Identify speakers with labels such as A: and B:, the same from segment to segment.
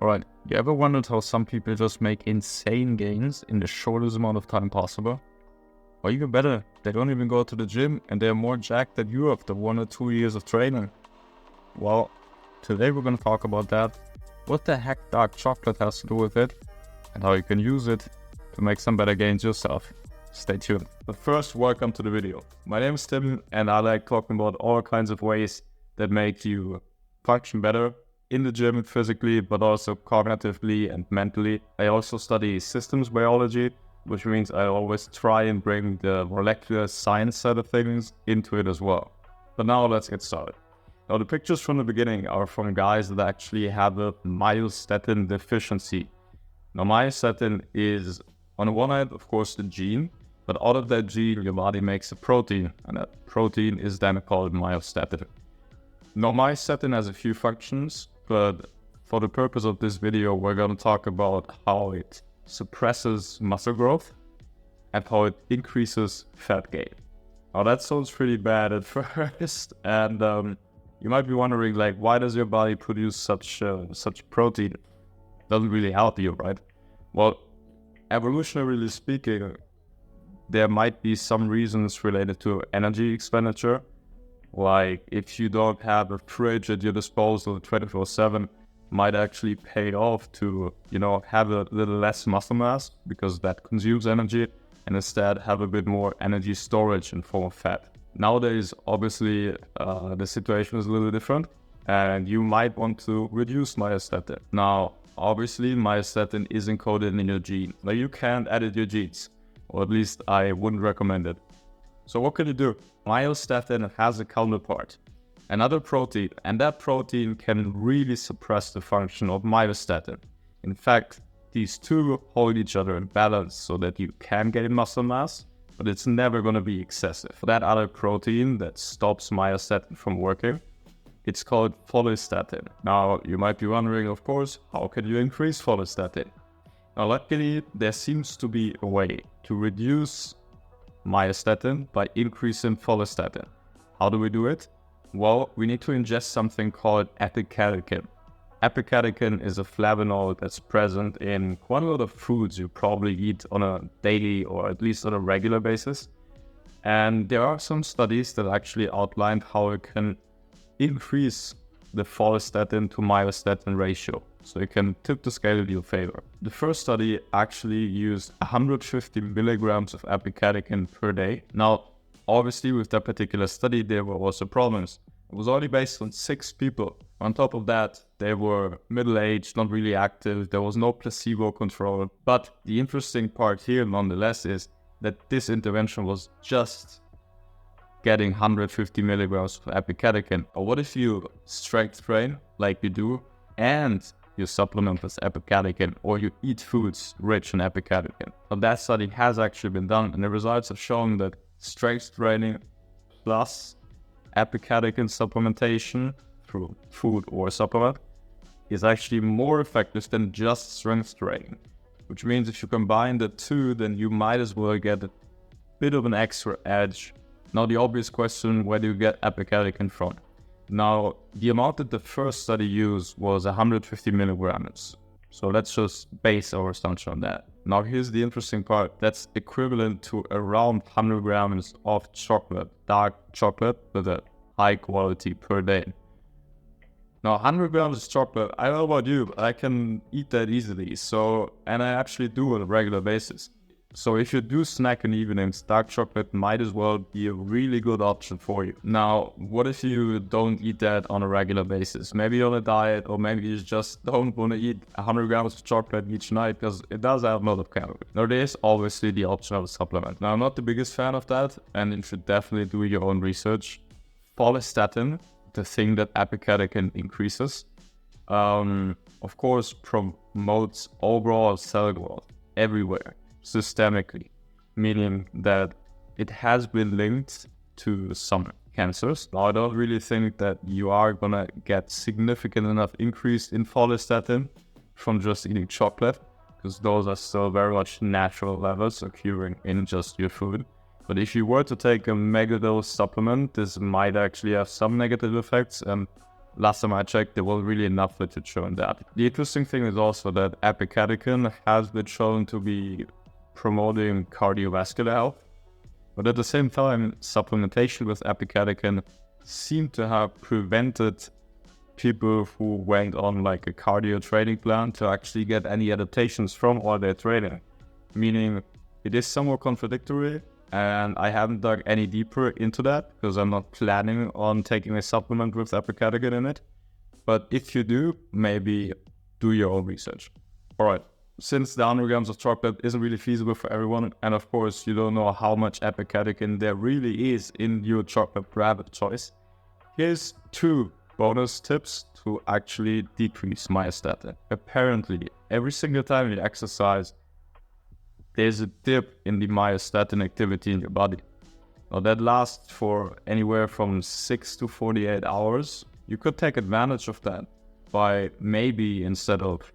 A: Alright, you ever wondered how some people just make insane gains in the shortest amount of time possible? Or even better, they don't even go to the gym and they're more jacked than you after 1 or 2 years of training. Well, today we're gonna talk about that, what the heck dark chocolate has to do with it, and how you can use it to make some better gains yourself. Stay tuned. But first, welcome to the video. My name is Tim and I like talking about all kinds of ways that make you function better in the gym physically, but also cognitively and mentally. I also study systems biology, which means I always try and bring the molecular science side of things into it as well. But now let's get started. Now the pictures from the beginning are from guys that actually have a myostatin deficiency. Now myostatin is, on the one hand, of course, the gene, but out of that gene your body makes a protein, and that protein is then called myostatin. Now myostatin has a few functions, but for the purpose of this video, we're going to talk about how it suppresses muscle growth and how it increases fat gain. Now that sounds pretty bad at first, and you might be wondering, like, why does your body produce such protein? Doesn't really help you, right? Well, evolutionarily speaking, there might be some reasons related to energy expenditure. Like if you don't have a fridge at your disposal 24/7, might actually pay off to, have a little less muscle mass because that consumes energy, and instead have a bit more energy storage in form of fat. Nowadays, obviously, the situation is a little different, and you might want to reduce myostatin. Now, obviously, myostatin is encoded in your gene. Now, you can't edit your genes, or at least I wouldn't recommend it. So what can you do? Myostatin has a counterpart, another protein, and that protein can really suppress the function of myostatin. In fact, these two hold each other in balance so that you can gain muscle mass, but it's never going to be excessive. That other protein that stops myostatin from working, it's called follistatin. Now, you might be wondering, of course, how can you increase follistatin? Now, luckily, there seems to be a way to reduce myostatin by increasing follistatin. How do we do it? Well, we need to ingest something called epicatechin. Epicatechin is a flavonoid that's present in quite a lot of foods you probably eat on a daily or at least on a regular basis. And there are some studies that actually outline how it can increase the follistatin to myostatin ratio, so it can tip the scale in your favor. The first study actually used 150 milligrams of epicatechin per day. Now, obviously, with that particular study, there were also problems. It was only based on 6 people. On top of that, they were middle-aged, not really active. There was no placebo control. But the interesting part here, nonetheless, is that this intervention was just getting 150 milligrams of epicatechin. Or what if you strength train like you do, and you supplement with epicatechin, or you eat foods rich in epicatechin? Now, that study has actually been done, and the results have shown that strength training plus epicatechin supplementation through food or supplement is actually more effective than just strength training. Which means if you combine the two, then you might as well get a bit of an extra edge. Now the obvious question, where do you get epicatechin from? Now, the amount that the first study used was 150 milligrams. So let's just base our assumption on that. Now here's the interesting part. That's equivalent to around 100 grams of chocolate, dark chocolate with a high quality per day. Now 100 grams of chocolate, I don't know about you, but I can eat that easily. And I actually do on a regular basis. So if you do snack in the evenings, dark chocolate might as well be a really good option for you. Now, what if you don't eat that on a regular basis? Maybe you're on a diet, or maybe you just don't want to eat 100 grams of chocolate each night because it does have a lot of calories. Now, there is obviously the option of a supplement. Now, I'm not the biggest fan of that, and you should definitely do your own research. Follistatin, the thing that epicatechin increases, of course, promotes overall cell growth everywhere, systemically, meaning that it has been linked to some cancers. Now, I don't really think that you are gonna get significant enough increase in follistatin from just eating chocolate, because those are still very much natural levels occurring in just your food. But if you were to take a megadose supplement, this might actually have some negative effects, and last time I checked, there wasn't really enough literature on that. The interesting thing is also that epicatechin has been shown to be promoting cardiovascular health, but at the same time, supplementation with epicatechin seemed to have prevented people who went on like a cardio training plan to actually get any adaptations from all their training. Meaning, it is somewhat contradictory, and I haven't dug any deeper into that because I'm not planning on taking a supplement with epicatechin in it. But if you do, maybe do your own research. Alright, since the 100 grams of chocolate isn't really feasible for everyone, and of course you don't know how much epicatechin there really is in your chocolate brand of choice, here's 2 bonus tips to actually decrease myostatin. Apparently, every single time you exercise, there's a dip in the myostatin activity in your body. Now that lasts for anywhere from 6 to 48 hours. You could take advantage of that by maybe, instead of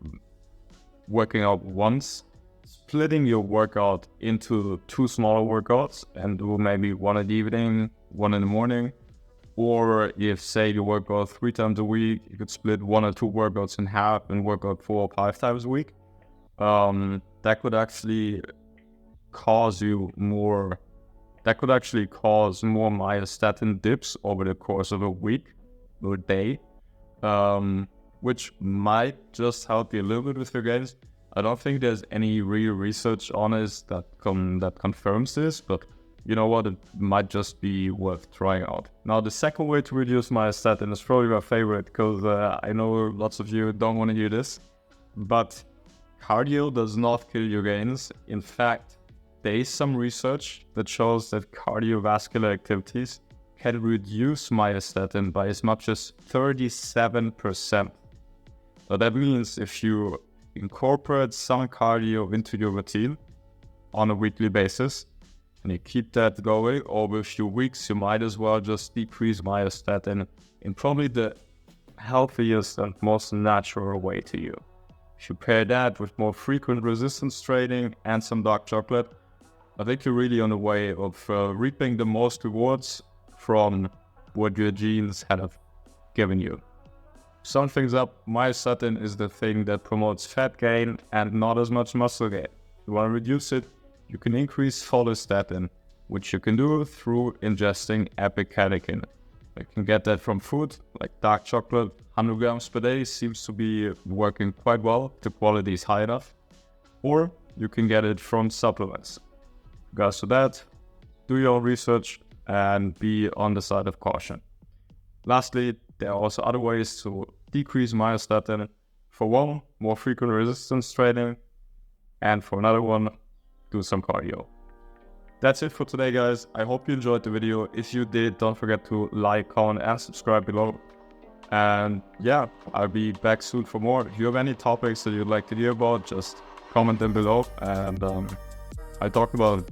A: working out once, splitting your workout into 2 smaller workouts and do maybe 1 in the evening, 1 in the morning. Or if, say, you work out 3 times a week, you could split 1 or 2 workouts in half and work out 4 or 5 times a week. That could actually cause more myostatin dips over the course of a week or a day, which might just help you a little bit with your gains. I don't think there's any real research on this that confirms this, but you know what, it might just be worth trying out. Now, the second way to reduce myostatin is probably my favorite, because I know lots of you don't want to hear this, but cardio does not kill your gains. In fact, there is some research that shows that cardiovascular activities can reduce myostatin by as much as 37%. So that means if you incorporate some cardio into your routine on a weekly basis, and you keep that going over a few weeks, you might as well just decrease myostatin in probably the healthiest and most natural way to you. If you pair that with more frequent resistance training and some dark chocolate, I think you're really on the way of reaping the most rewards from what your genes have given you. Sum things up, myostatin is the thing that promotes fat gain and not as much muscle gain. If you want to reduce it, you can increase follistatin, which you can do through ingesting epicatechin. You can get that from food, like dark chocolate. 100 grams per day seems to be working quite well. The quality is high enough. Or you can get it from supplements. Regards to that, do your own research and be on the side of caution. Lastly, there are also other ways to decrease myostatin. For one, more frequent resistance training, and for another one, do some cardio. That's it for today, guys. I hope you enjoyed the video. If you did, don't forget to like, comment, and subscribe below. And yeah, I'll be back soon for more. If you have any topics that you'd like to hear about, just comment them below, and I'll talk about it.